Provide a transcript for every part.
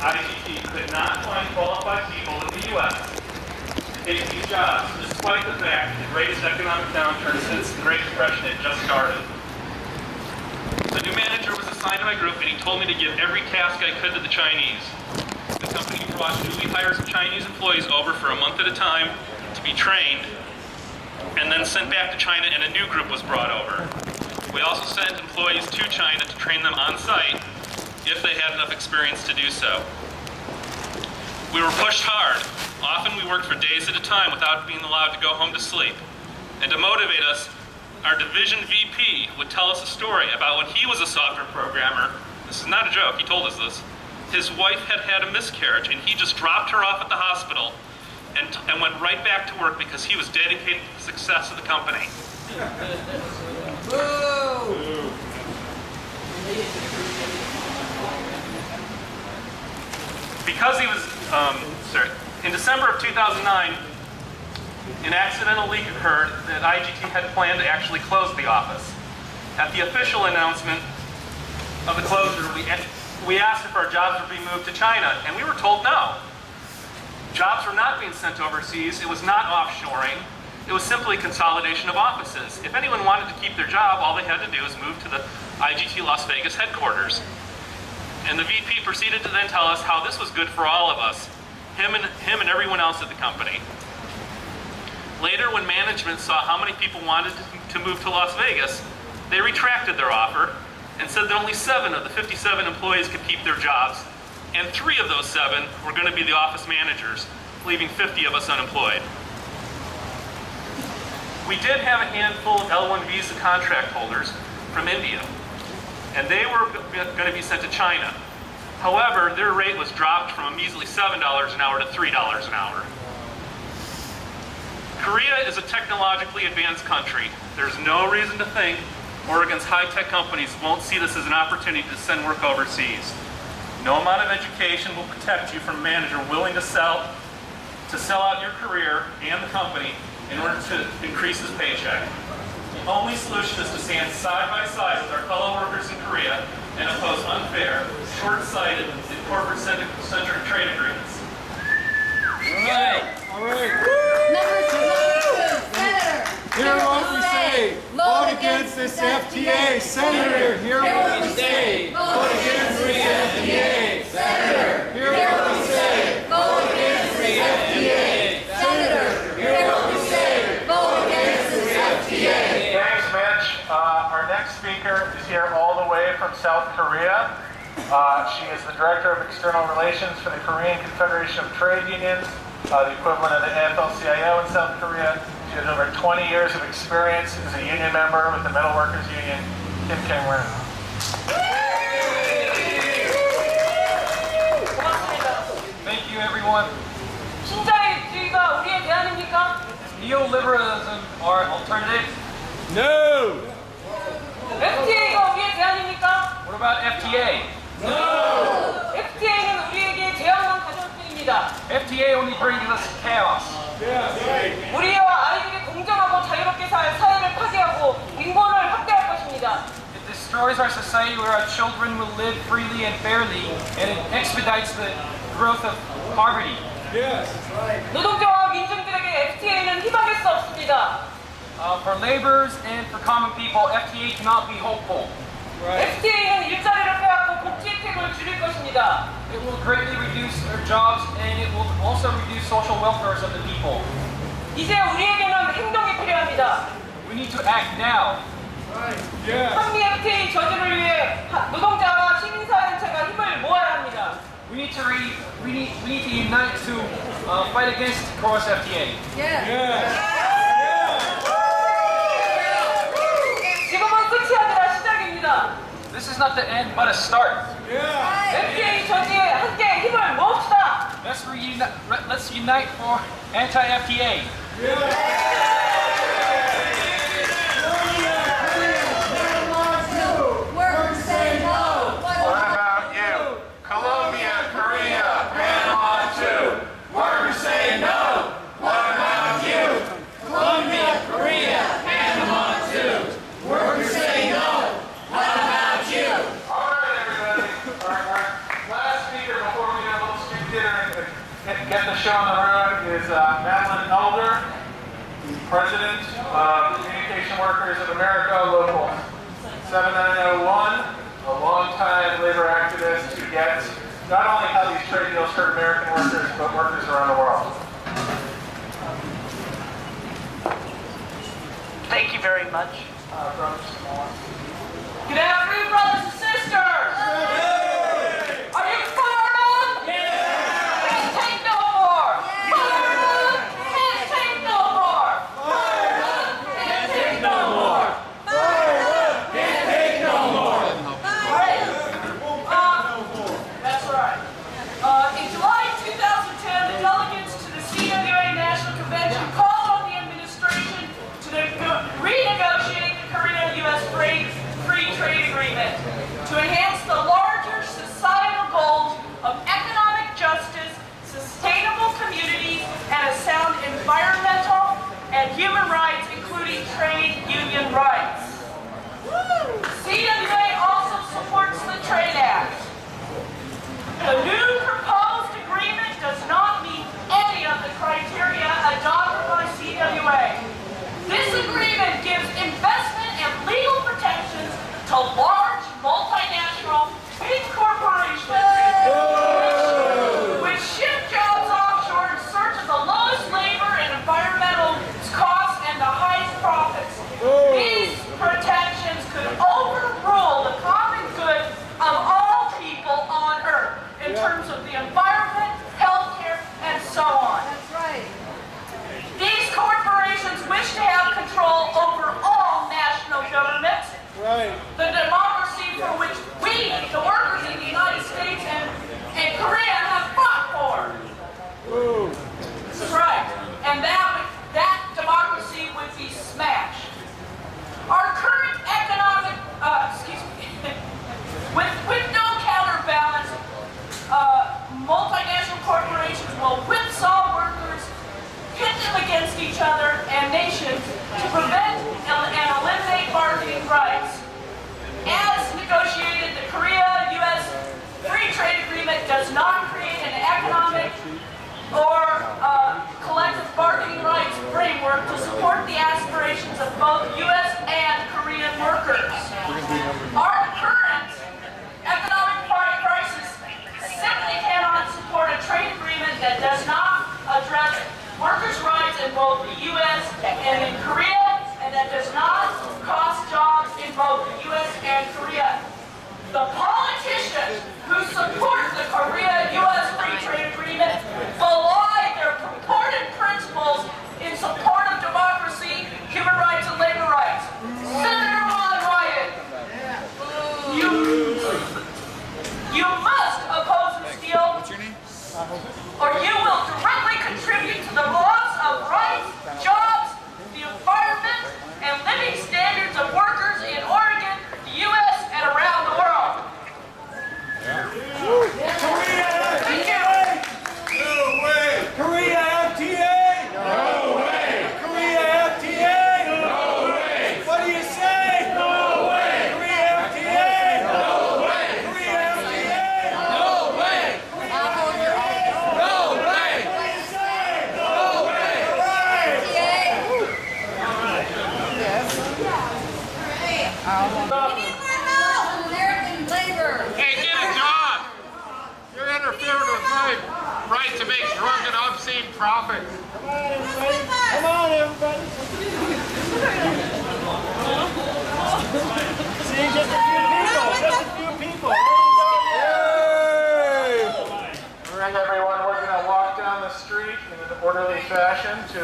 IGT could not find qualified people in the U.S. to take these jobs, despite the fact that the greatest economic downturn since the Great Depression had just started. The new manager was assigned to my group, and he told me to give every task I could to the Chinese. The company brought newly hired Chinese employees over for a month at a time to be trained, and then sent back to China, and a new group was brought over. We also sent employees to China to train them on site if they had enough experience to do so. We were pushed hard. Often we worked for days at a time without being allowed to go home to sleep. And to motivate us, our division VP would tell us a story about when he was a software programmer. This is not a joke, he told us this. His wife had had a miscarriage, and he just dropped her off at the hospital and went right back to work because he was dedicated to the success of the company. Because he was, in December of 2009, an accidental leak occurred that IGT had planned to actually close the office. At the official announcement of the closure, we asked if our jobs would be moved to China, and we were told no. Jobs were not being sent overseas. It was not offshoring. It was simply consolidation of offices. If anyone wanted to keep their job, all they had to do was move to the IGT Las Vegas headquarters. And the VP proceeded to then tell us how this was good for all of us, him and everyone else at the company. Later, when management saw how many people wanted to move to Las Vegas, they retracted their offer and said that only 7 of the 57 employees could keep their jobs, and 3 of those 7 were going to be the office managers, leaving 50 of us unemployed. We did have a handful of L1 visa contract holders from India, and they were going to be sent to China. However, their rate was dropped from a measly $7 an hour to $3 an hour. Korea is a technologically advanced country. There's no reason to think Oregon's high-tech companies won't see this as an opportunity to send work overseas. No amount of education will protect you from a manager willing to sell out your career and the company in order to increase his paycheck. The only solution is to stand side by side with our fellow workers in Korea and oppose unfair, short-sighted, and corporate-centric trade agreements. All right. Number 2, Senator. Hear what we say. Vote against this FTA. Senator, hear what we say. Vote against this FTA. Senator, hear what we say. Vote against this FTA. Senator, hear what we say. Vote against this FTA. Thanks, Mitch. Our next speaker is here all the way from South Korea. She is the Director of External Relations for the Korean Confederation of Trade Unions, the equivalent of the AFL-CIO in South Korea. She has over 20 years of experience as a union member with the Metal Workers Union. Kim Kang-won. Thank you, everyone. 신자유주의가 우리의 대안입니까? Is neoliberalism our alternative? No. FTA가 우리의 대안입니까? What about FTA? No. FTA는 우리에게 재앙만 가져올 뿐입니다. FTA only brings us chaos. 우리와 아이들이 공정하고 자유롭게 살 사회를 파괴하고 인권을 확대할 것입니다. It destroys our society where our children will live freely and fairly, and it expedites the growth of poverty. Yes, right. 노동자와 민중들에게 FTA는 희망일 수 없습니다. For laborers and for common people, FTA cannot be hopeful. FTA는 일자리를 빼앗고 복지 혜택을 줄일 것입니다. It will greatly reduce their jobs, and it will also reduce social welfare of the people. 이제 우리에게는 행동이 필요합니다. We need to act now. Yes. 한미 FTA 저지를 위해 노동자와 시민사회단체가 힘을 모아야 합니다. We need to unite to fight against cross FTA. Yes. 지금은 끝이 아니라 시작입니다. This is not the end, but a start. FTA 저지에 함께 힘을 모읍시다. Let's unite for anti-FTA. Workers say no. What about you? Colombia, Korea, Panama too. Workers say no. What about you? Colombia, Korea, Panama too. Workers say no. What about you? All right, everybody. Our last speaker before we go getting the show on the road is Madeline Elder, President of Communication Workers of America, Local 7901, a longtime labor activist who gets not only how these trade deals hurt American workers, but workers around the world. Thank you very much. Good Good afternoon, brothers and sisters. Are you fired up? Can't take no more. Fired up? Can't take no more. Fired up? Can't take no more. Fired up? Can't take no more. Great. That's right. In July 2010, the delegates to the CWA National Convention called on the administration to renegotiate the Korea-U.S. Free Trade Agreement to enhance the larger societal goals of economic justice, sustainable communities, and a sound environmental and human rights, including trade union rights. CWA also supports the Trade Act. The new proposed agreement does not meet any of the criteria adopted by CWA. This agreement gives investment and legal protections to large multinational big corporations which ship jobs offshore in search of the lowest labor and environmental costs and the highest profits. These protections could overrule the common good of all people on Earth in terms of the environment, healthcare, and so on. That's right. These corporations wish to have control over all national governments. Right. The democracy for which we, the workers in the United States and Korea, have fought for. Ooh. This is right. And that democracy would be smashed. Our current economic, with no counterbalance, multinational corporations will whipsaw workers, pit them against each other and nations to prevent and eliminate bargaining rights. As negotiated, the Korea-U.S. Free Trade Agreement does not create an economic or collective bargaining rights framework to support the aspirations of both U.S. and Korean workers. Our current economic crisis simply cannot support a trade agreement that does not address workers' rights in both the U.S. and in Korea, and that does not cost jobs in both the U.S. and Korea. The politicians who support the Korea-U.S. Free Trade Agreement belie their purported principles in support of democracy, human rights, and labor rights. Senator Wyden, you must oppose this deal. What's your name? Or you will directly contribute to the loss of rights, jobs, the environment, and living standards of workers in Oregon, the U.S., and around the world. Korea FTA! No way! Korea FTA! No way! Korea FTA! No way! What do you say? No way! Korea FTA! No way! Korea FTA! No way! No way! What do you say? No way! American labor. Hey, get a job! You're interfering with my right to make drunken, obscene profits. Come on, everybody! See, just a few people. Yay! All right, everyone, we're going to walk down the street in an orderly fashion to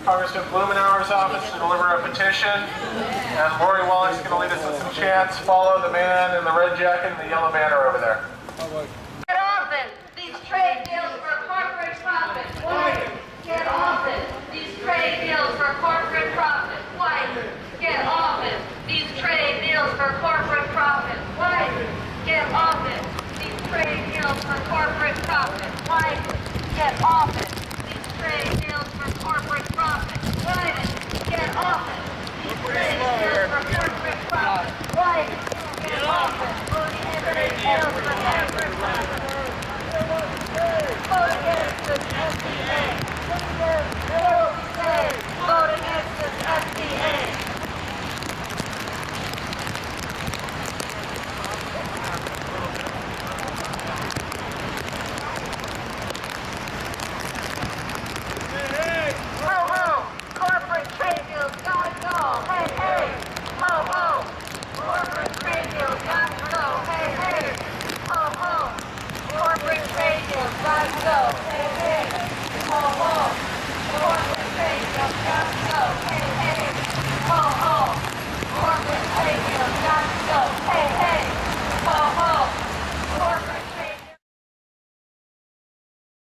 Congressman Blumenauer's office to deliver a petition. And Lori Wallach's going to lead us in some chants. Follow the man in the red jacket and the yellow banner over there. Get off it. These trade deals for corporate profit. Wyden. Get off it. These trade deals for corporate profit. Wyden. Get off it. These trade deals for corporate profit. Wyden. Get off it. These trade deals for corporate profit. Wyden. Get off it. These trade deals for corporate profit. Wyden. Get off it. These trade deals for corporate profit. Wyden. Get off it. These trade deals for corporate profit. got to go. Hey, hey. Ho, ho. Corporate trade deals got to go. Hey, hey. Ho, ho. Corporate trade deals got to go. Hey,